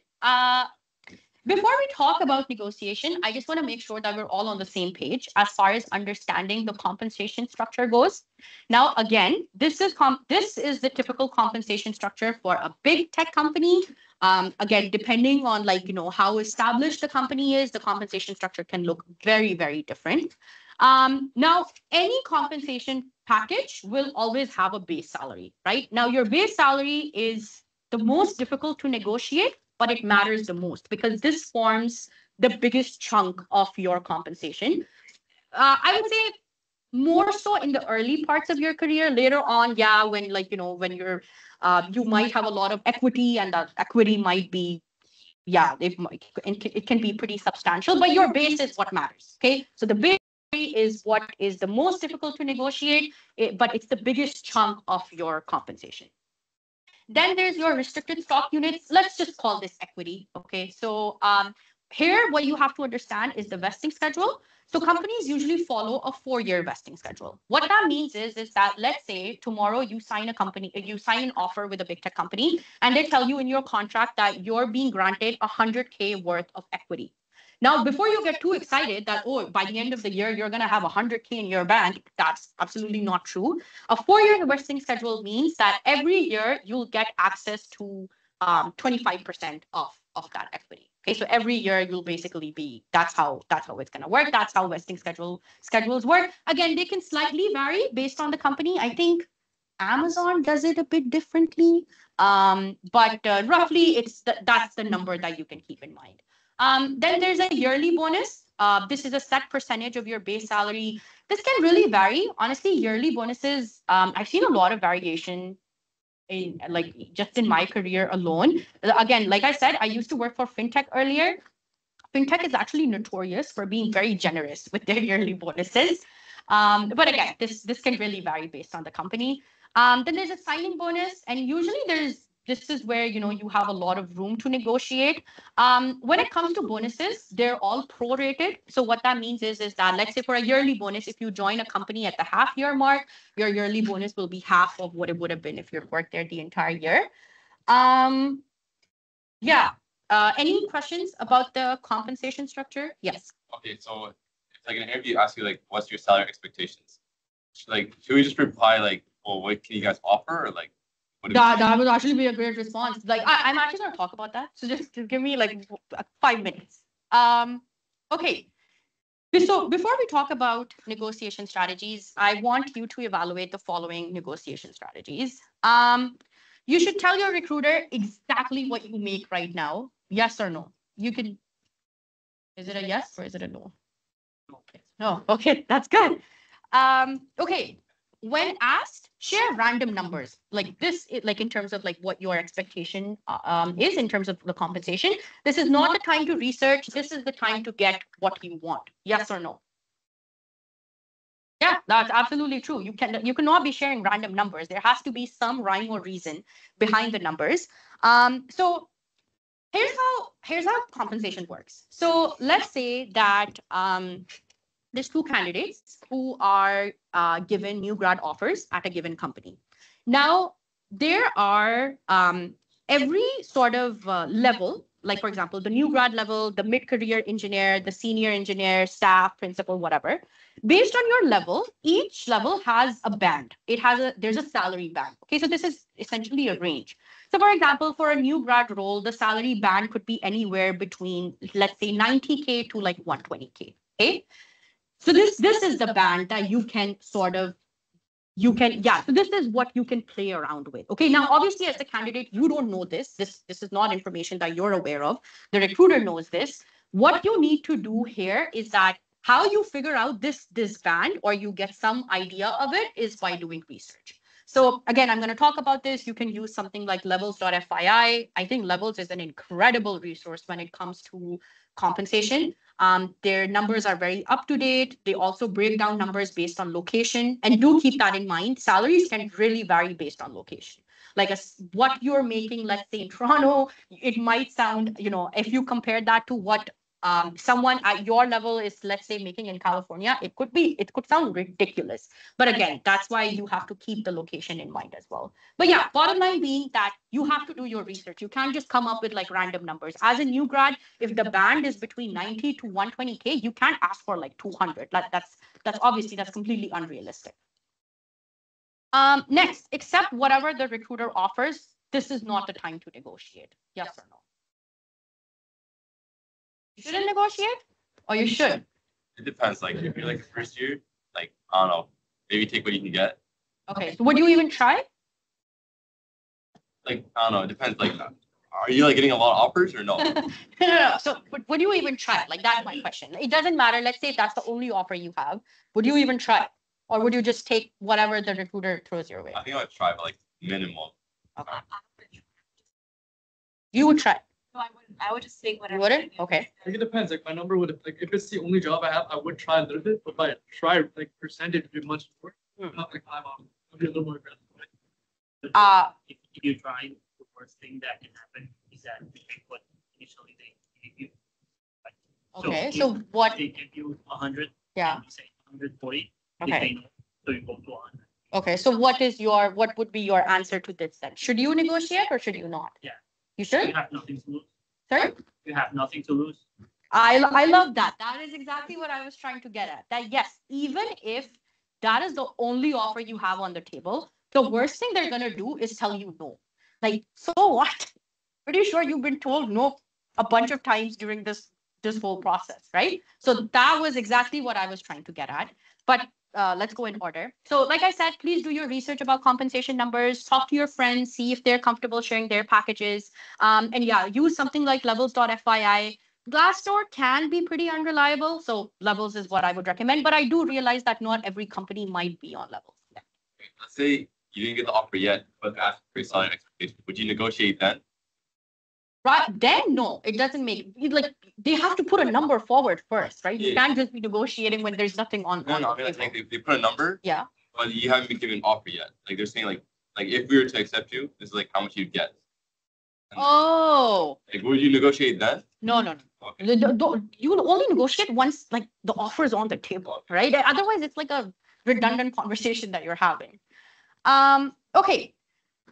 S1: Before we talk about negotiation, I just want to make sure that we're all on the same page as far as understanding the compensation structure goes. Now, again, this is the typical compensation structure for a big tech company. Again, depending on how established the company is, the compensation structure can look very, very different. Now, any compensation package will always have a base salary, right? Now, your base salary is the most difficult to negotiate, but it matters the most because this forms the biggest chunk of your compensation. I would say more so in the early parts of your career. Later on, yeah, when when you're you might have a lot of equity, and that equity might be it can be pretty substantial, but your base is what matters. Okay, so the base is what is the most difficult to negotiate, but it's the biggest chunk of your compensation. Then there's your restricted stock units. Let's just call this equity. Okay. So here, what you have to understand is the vesting schedule. So companies usually follow a 4-year vesting schedule. What that means is that let's say tomorrow you sign an offer with a big tech company, and they tell you in your contract that you're being granted 100K worth of equity. Now, before you get too excited that, oh, by the end of the year, you're going to have 100K in your bank, that's absolutely not true. A 4-year vesting schedule means that every year you'll get access to 25% of that equity. Okay, so every year you'll basically be, that's how it's going to work. That's how vesting schedules work. Again, they can slightly vary based on the company. I think Amazon does it a bit differently, but roughly that's the number that you can keep in mind. Then there's a yearly bonus. This is a set percentage of your base salary. This can really vary. Honestly, yearly bonuses, I've seen a lot of variation in just in my career alone. Again, like I said, I used to work for fintech earlier. Fintech is actually notorious for being very generous with their yearly bonuses. But again, this can really vary based on the company. Then there's a signing bonus, and usually this is where you have a lot of room to negotiate. When it comes to bonuses, they're all prorated. So what that means is that let's say for a yearly bonus, if you join a company at the half-year mark, your yearly bonus will be half of what it would have been if you worked there the entire year. Any questions about the compensation structure? Yes.
S4: Okay, so if like an interview asks you like, what's your salary expectations? Like, should we just reply like, well, what can you guys offer, or like?
S1: That would actually be a great response. Like, I'm actually going to talk about that. So just give me like 5 minutes. Okay. So before we talk about negotiation strategies, I want you to evaluate the following negotiation strategies. You should tell your recruiter exactly what you make right now. Yes or no? You can. Is it a yes or is it a no? No. Okay, that's good. Okay. when asked, share random numbers like this, like in terms of like what your expectation is in terms of the compensation. This is not the time to research. This is the time to get what you want. Yes or no? Yeah, that's absolutely true. You cannot be sharing random numbers. There has to be some rhyme or reason behind the numbers. So here's how compensation works. So let's say that there's two candidates who are given new grad offers at a given company. Now there are every sort of level, like for example, the new grad level, the mid-career engineer, the senior engineer, staff, principal, whatever. Based on your level, each level has a band. There's a salary band. Okay, so this is essentially a range. So for example, for a new grad role, the salary band could be anywhere between, let's say, 90K to like 120K. Okay. So this is the band that you can so this is what you can play around with. Okay, now obviously as the candidate, you don't know this. This is not information that you're aware of. The recruiter knows this. What you need to do here is that how you figure out this band or you get some idea of it is by doing research. So again, I'm going to talk about this. You can use something like levels.fyi. I think Levels is an incredible resource when it comes to compensation. Their numbers are very up to date. They also break down numbers based on location. And do keep that in mind. Salaries can really vary based on location. Like what you're making, let's say in Toronto, it might sound, if you compare that to what someone at your level is, let's say, making in California, it could sound ridiculous. But again, that's why you have to keep the location in mind as well. But yeah, bottom line being that you have to do your research. You can't just come up with like random numbers. As a new grad, if the band is between 90 to 120K, you can't ask for like 200. That's completely unrealistic. Next, accept whatever the recruiter offers. This is not the time to negotiate. Yes or no? You shouldn't negotiate, or you should?
S4: It depends. Like if you're like a first year, like I don't know, maybe take what you can get.
S1: Okay, so would you even try?
S4: Like I don't know, it depends. Like, are you like getting a lot of offers or no?
S1: No. So would you even try? Like that's my question. It doesn't matter. Let's say if that's the only offer you have. Would you even try, or would you just take whatever the recruiter throws your way?
S4: I think I would try, but like minimum.
S1: Okay. You would try.
S3: No, I wouldn't. I would just take whatever.
S1: You wouldn't? Okay.
S5: Like it depends. Like my number would like if it's the only job I have, I would try a little bit, but if I try like percentage would be much more. Not like 5 hours. I'd be a little more aggressive.
S6: If you try, the worst thing that can happen is that you take what initially they give you. Right?
S1: Okay. So what?
S6: They give you 100.
S1: Yeah.
S6: And you say 140.
S1: Okay.
S6: They say no, so you go to 100.
S1: Okay. So what would be your answer to this then? Should you negotiate or should you not?
S6: Yeah.
S1: You should?
S6: You have nothing to lose.
S1: Sorry?
S6: You have nothing to lose.
S1: I love that. That is exactly what I was trying to get at. That yes, even if that is the only offer you have on the table, the worst thing they're gonna do is tell you no. Like, so what? Pretty sure you've been told no a bunch of times during this whole process, right? So that was exactly what I was trying to get at. But let's go in order. So like I said, please do your research about compensation numbers, talk to your friends, see if they're comfortable sharing their packages. And yeah, use something like levels.fyi. Glassdoor can be pretty unreliable. So Levels is what I would recommend, but I do realize that not every company might be on Levels. Yeah.
S4: Let's say you didn't get the offer yet, but ask for your salary expectation. Would you negotiate then?
S1: Right, then no, it doesn't make like they have to put a number forward first, right? You
S4: Yeah.
S1: can't just be negotiating when there's nothing on.
S4: No,
S1: on
S4: no. I
S1: the
S4: mean, like
S1: table.
S4: they put a number,
S1: Yeah.
S4: but you haven't been given an offer yet. Like they're saying, like if we were to accept you, this is like how much you'd get.
S1: Oh,
S4: Like, would you negotiate then?
S1: no.
S4: Okay.
S1: You will only negotiate once like the offer is on the table, right? Otherwise, it's like a redundant conversation that you're having. Okay.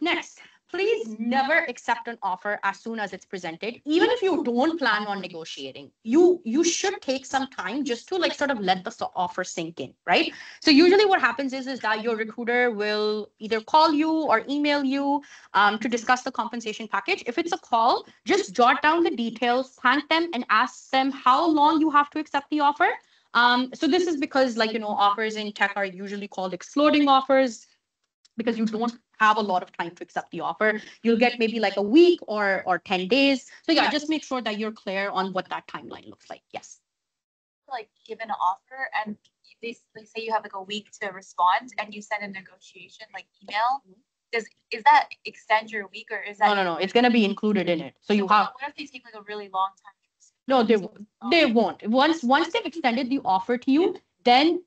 S1: Next, please never accept an offer as soon as it's presented, even if you don't plan on negotiating. You should take some time just to like sort of let the offer sink in, right? So usually what happens is that your recruiter will either call you or email you to discuss the compensation package. If it's a call, just jot down the details, thank them, and ask them how long you have to accept the offer. So this is because offers in tech are usually called exploding offers because you don't have a lot of time to accept the offer. You'll get maybe like a week or 10 days. So yeah, just make sure that you're clear on what that timeline looks like. Yes.
S3: Like given an offer and they say you have like a week to respond and you send a negotiation like email, is that extend your week or is that?
S1: No. It's gonna be included in it. So you have.
S3: What if they take like a really long time?
S1: No, they won't. Once they've extended the offer to you, then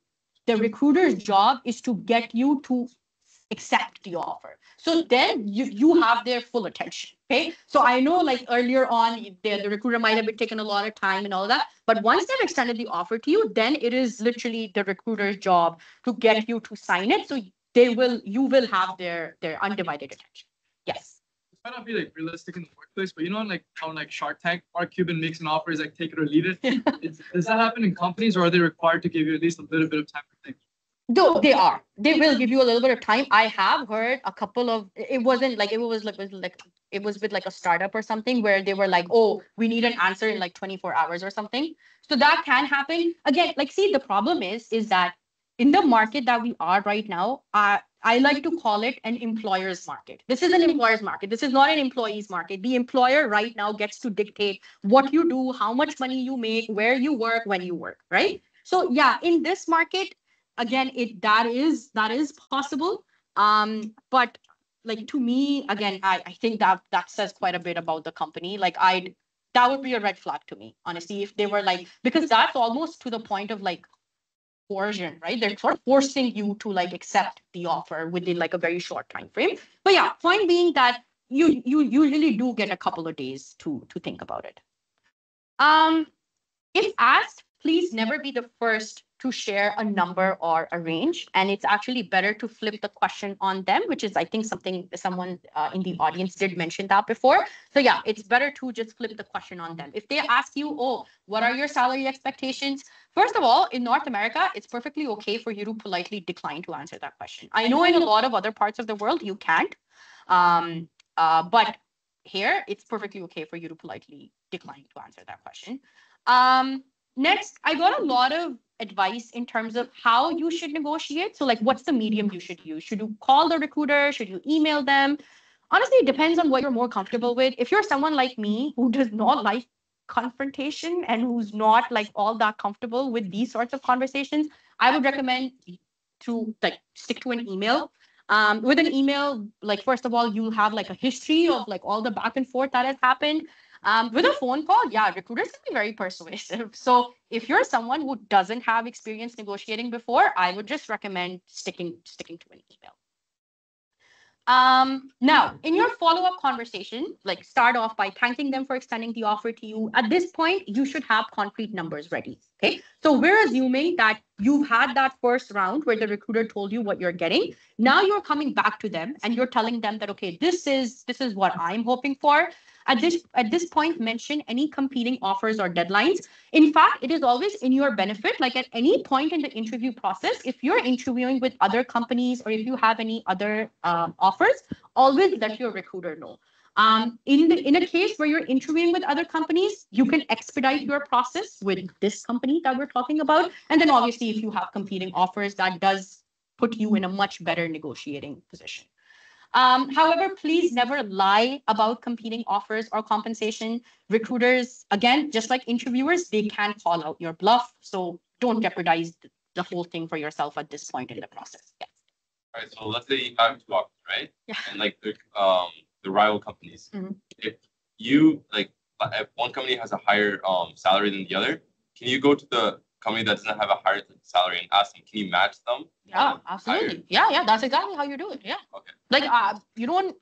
S1: the recruiter's job is to get you to accept the offer. So then you have their full attention. Okay. So I know like earlier on the recruiter might have been taking a lot of time and all that, but once they've extended the offer to you, then it is literally the recruiter's job to get you to sign it. So you will have their undivided attention. Yes.
S5: It might not be like realistic in the workplace, but you know, like how like Shark Tank, Mark Cuban makes an offer, is like take it or leave it. Does that happen in companies, or are they required to give you at least a little bit of time to think?
S1: Though they are, they will give you a little bit of time. I have heard a couple of. It wasn't like it was with like a startup or something where they were like, oh, we need an answer in like 24 hours or something. So that can happen. Again, like, see, the problem is that in the market that we are right now, I like to call it an employer's market. This is an employer's market. This is not an employee's market. The employer right now gets to dictate what you do, how much money you make, where you work, when you work, right? So yeah, in this market, again, that is possible. But like to me, again, I think that says quite a bit about the company. Like that would be a red flag to me, honestly, if they were like, because that's almost to the point of like coercion, right? They're sort of forcing you to like accept the offer within like a very short time frame. But yeah, point being that you usually do get a couple of days to think about it. If asked, please never be the first to share a number or a range. And it's actually better to flip the question on them, which is, I think, something someone in the audience did mention that before. So yeah, it's better to just flip the question on them. If they ask you, oh, what are your salary expectations? First of all, in North America, it's perfectly okay for you to politely decline to answer that question. I know in a lot of other parts of the world, you can't. But here, it's perfectly okay for you to politely decline to answer that question. Next, I got a lot of advice in terms of how you should negotiate. So like, what's the medium you should use? Should you call the recruiter? Should you email them? Honestly, it depends on what you're more comfortable with. If you're someone like me who does not like confrontation and who's not like all that comfortable with these sorts of conversations, I would recommend to like stick to an email. With an email, like, first of all, you'll have like a history of like all the back and forth that has happened. With a phone call, yeah, recruiters can be very persuasive. So if you're someone who doesn't have experience negotiating before, I would just recommend sticking to an email. Now, in your follow-up conversation, like, start off by thanking them for extending the offer to you. At this point, you should have concrete numbers ready. Okay, so we're assuming that you've had that first round where the recruiter told you what you're getting. Now you're coming back to them and you're telling them that, okay, this is what I'm hoping for. At this point, mention any competing offers or deadlines. In fact, it is always in your benefit, like at any point in the interview process, if you're interviewing with other companies or if you have any other offers, always let your recruiter know. In a case where you're interviewing with other companies, you can expedite your process with this company that we're talking about. And then obviously, if you have competing offers, that does put you in a much better negotiating position. However, please never lie about competing offers or compensation. Recruiters, again, just like interviewers, they can call out your bluff. So don't jeopardize the whole thing for yourself at this point in the process. Yes.
S4: All right. So let's say you have two offers, right?
S1: Yeah.
S4: And like the rival companies.
S1: Mhm.
S4: If you like, if one company has a higher salary than the other, can you go to the company that doesn't have a higher salary and ask them, can you match them?
S1: Yeah, absolutely. Yeah, that's exactly how you do it. Yeah.
S4: Okay.
S1: Like, you don't,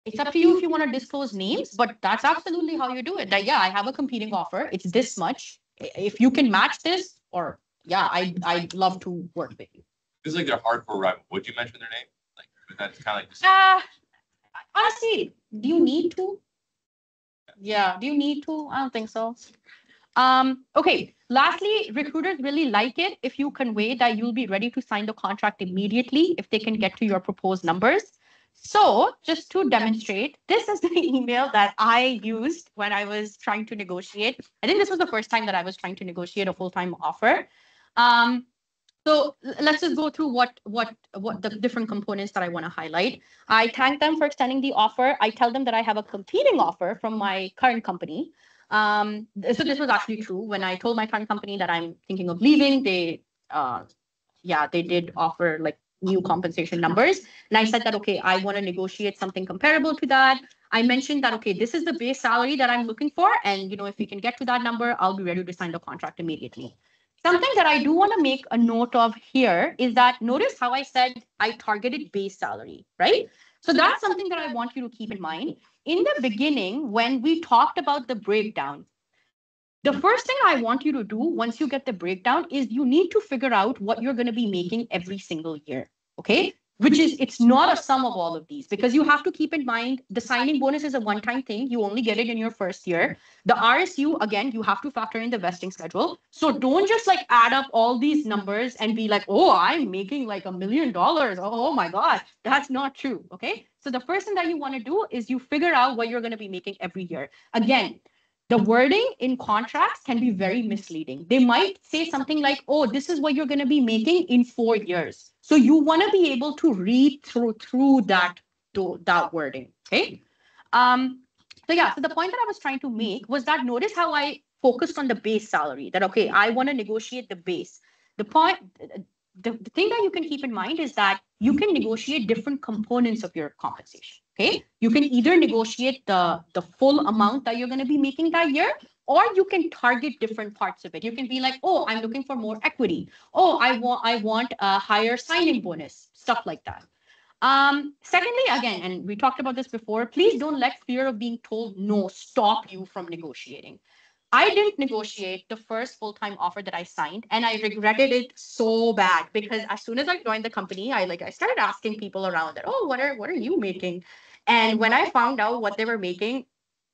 S1: it's up to you if you want to disclose names, but that's absolutely how you do it. That, yeah, I have a competing offer. It's this much. If you can match this, or yeah, I'd love to work with you.
S4: It's like they're hardcore rival. Would you mention their name? Like, that's kind of like just.
S1: Honestly, do you need to? Yeah, do you need to? I don't think so. Okay, lastly, recruiters really like it if you convey that you'll be ready to sign the contract immediately if they can get to your proposed numbers. So just to demonstrate, this is the email that I used when I was trying to negotiate. I think this was the first time that I was trying to negotiate a full-time offer. So let's just go through what the different components that I want to highlight. I thank them for extending the offer. I tell them that I have a competing offer from my current company. So this was actually true. When I told my current company that I'm thinking of leaving, they they did offer like new compensation numbers. And I said that, okay, I want to negotiate something comparable to that. I mentioned that, okay, this is the base salary that I'm looking for. And, if we can get to that number, I'll be ready to sign the contract immediately. Something that I do want to make a note of here is that notice how I said I targeted base salary, right? So that's something that I want you to keep in mind. In the beginning, when we talked about the breakdown, the first thing I want you to do once you get the breakdown is you need to figure out what you're going to be making every single year. Okay. Which is, it's not a sum of all of these, because you have to keep in mind the signing bonus is a one-time thing. You only get it in your first year. The RSU, again, you have to factor in the vesting schedule. So don't just like add up all these numbers and be like, oh, I'm making like $1 million. Oh my God, that's not true. Okay. So the first thing that you want to do is you figure out what you're going to be making every year. Again, the wording in contracts can be very misleading. They might say something like, oh, this is what you're going to be making in 4 years. So you want to be able to read through that wording. Okay. So the point that I was trying to make was that notice how I focused on the base salary, that, okay, I want to negotiate the base. The thing that you can keep in mind is that you can negotiate different components of your compensation. Okay, you can either negotiate the full amount that you're going to be making that year, or you can target different parts of it. You can be like, oh, I'm looking for more equity. Oh, I want a higher signing bonus, stuff like that. Secondly, again, and we talked about this before, please don't let fear of being told no stop you from negotiating. I didn't negotiate the first full-time offer that I signed, and I regretted it so bad, because as soon as I joined the company, I started asking people around that, oh, what are you making? And when I found out what they were making,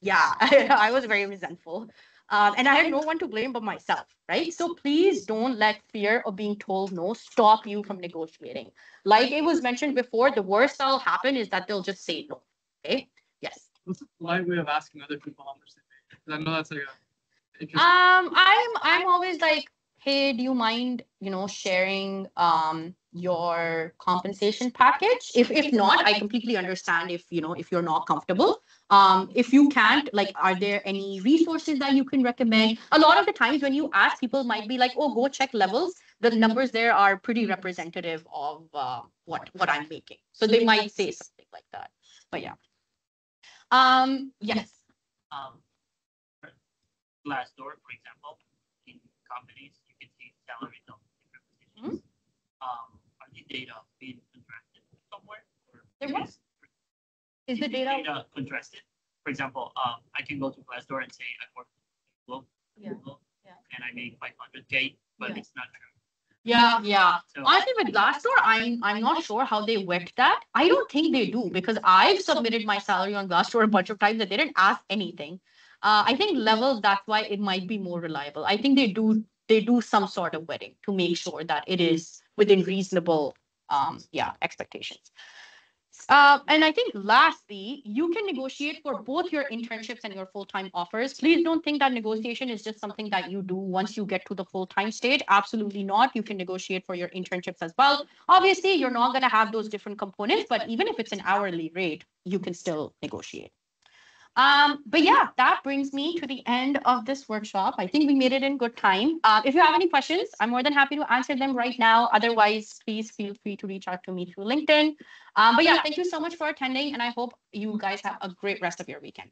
S1: yeah, I was very resentful. And I had no one to blame but myself, right? So please don't let fear of being told no stop you from negotiating. Like it was mentioned before, the worst that'll happen is that they'll just say no. Okay. Yes.
S5: What's a polite way of asking other people how much they pay? 'Cause I know that's like a
S1: I'm always like, hey, do you mind, sharing your compensation package? If not, I completely understand if you're not comfortable. If you can't, like, are there any resources that you can recommend? A lot of the times when you ask, people might be like, oh, go check levels. The numbers there are pretty representative of what I'm making. So they might say something like that. But yeah. Yes.
S6: Glassdoor, for example, in companies, you can see salaries of different positions. Are the data being contrasted somewhere? Or
S1: Is the data
S6: contrasted? For example, I can go to Glassdoor and say I work at Google, and I make 500K, but it's not true.
S1: Yeah.
S6: So,
S1: Honestly, with Glassdoor, I'm not sure how they vet that. I don't think they do, because I've submitted my salary on Glassdoor a bunch of times and they didn't ask anything. I think levels, that's why it might be more reliable. I think they do some sort of vetting to make sure that it is within reasonable expectations. And I think lastly, you can negotiate for both your internships and your full-time offers. Please don't think that negotiation is just something that you do once you get to the full-time stage. Absolutely not. You can negotiate for your internships as well. Obviously, you're not going to have those different components, but even if it's an hourly rate, you can still negotiate. But yeah, that brings me to the end of this workshop. I think we made it in good time. If you have any questions, I'm more than happy to answer them right now. Otherwise, please feel free to reach out to me through LinkedIn. But yeah, thank you so much for attending, and I hope you guys have a great rest of your weekend.